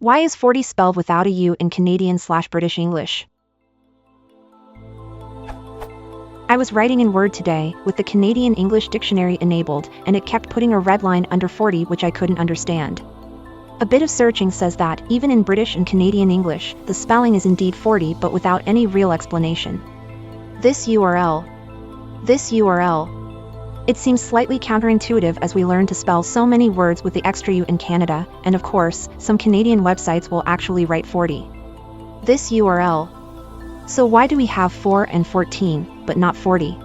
Why is 40 spelled without a U in Canadian/British English? I was writing in Word today, with the Canadian English Dictionary enabled, and it kept putting a red line under 40 which I couldn't understand. A bit of searching says that, even in British and Canadian English, the spelling is indeed 40 but without any real explanation. This URL. It seems slightly counterintuitive as we learn to spell so many words with the extra U in Canada, and of course, some Canadian websites will actually write 40. This URL. So why do we have 4 and 14, but not 40?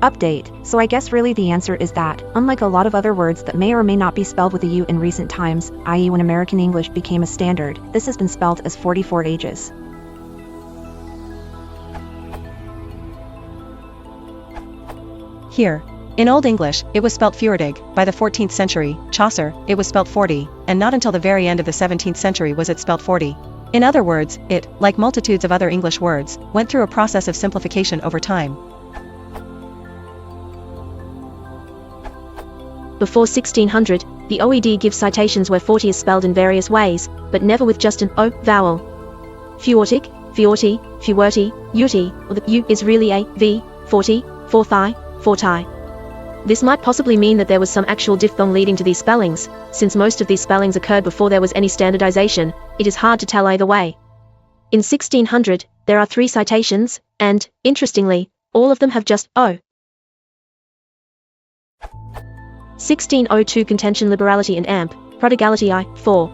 Update. So I guess really the answer is that, unlike a lot of other words that may or may not be spelled with a U in recent times, i.e. when American English became a standard, this has been spelled as 40 for ages. Here. In Old English, it was spelt feuortig. By the 14th century, Chaucer, it was spelt fourty, and not until the very end of the 17th century was it spelt fourty. In other words, it, like multitudes of other English words, went through a process of simplification over time. Before 1600, the OED gives citations where 40 is spelled in various ways, but never with just an O vowel. Feuortig, feuorty, feuerty, uti, or the U is really a V, 40, fourthi, fourty. This might possibly mean that there was some actual diphthong leading to these spellings. Since most of these spellings occurred before there was any standardization, it is hard to tell either way. In 1600, there are 3 citations, and, interestingly, all of them have just O. 1602 Contention Liberality and Amp, Prodigality I, 4.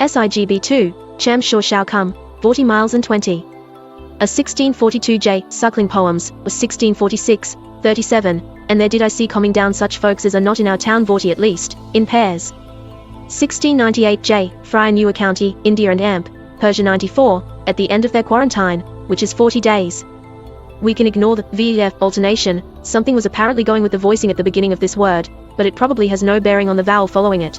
SIGB 2, Cham Shor Shall Come, 40 miles and 20. A 1642 J, Suckling Poems, was 1646, 37, and there did I see coming down such folks as are not in our town 40 at least, in pairs. 1698 J, Friar Newer County, India and Amp, Persia 94, at the end of their quarantine, which is 40 days. We can ignore the VF alternation, something was apparently going with the voicing at the beginning of this word, but it probably has no bearing on the vowel following it.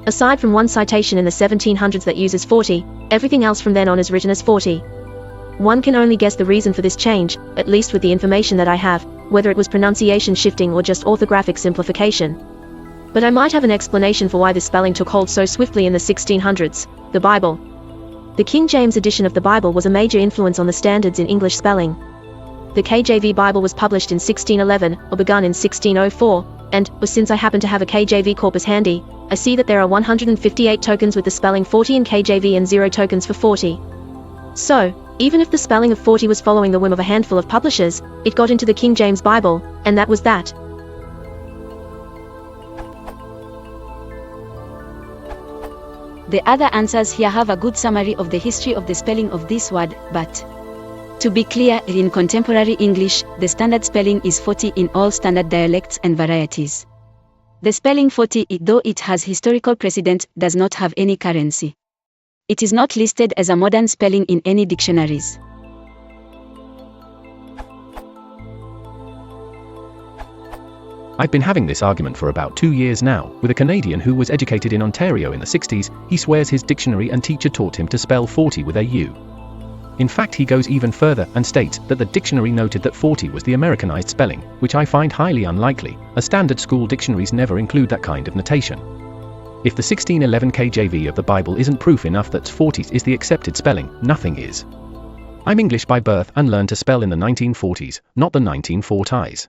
Aside from one citation in the 1700s that uses 40, everything else from then on is written as 40. One can only guess the reason for this change, at least with the information that I have, whether it was pronunciation shifting or just orthographic simplification. But I might have an explanation for why this spelling took hold so swiftly in the 1600s, the Bible. The King James edition of the Bible was a major influence on the standards in English spelling. The KJV Bible was published in 1611, or begun in 1604, and, since I happen to have a KJV corpus handy, I see that there are 158 tokens with the spelling 40 in KJV and 0 tokens for 40. So, even if the spelling of 40 was following the whim of a handful of publishers, it got into the King James Bible, and that was that. The other answers here have a good summary of the history of the spelling of this word, but to be clear, in contemporary English, the standard spelling is 40 in all standard dialects and varieties. The spelling 40, though it has historical precedent, does not have any currency. It is not listed as a modern spelling in any dictionaries. I've been having this argument for about 2 years now, with a Canadian who was educated in Ontario in the 60s. He swears his dictionary and teacher taught him to spell 40 with a U. In fact, he goes even further and states that the dictionary noted that 40 was the Americanized spelling, which I find highly unlikely, as standard school dictionaries never include that kind of notation. If the 1611 KJV of the Bible isn't proof enough that 40 is the accepted spelling, nothing is. I'm English by birth and learned to spell in the 1940s, not the 1940s.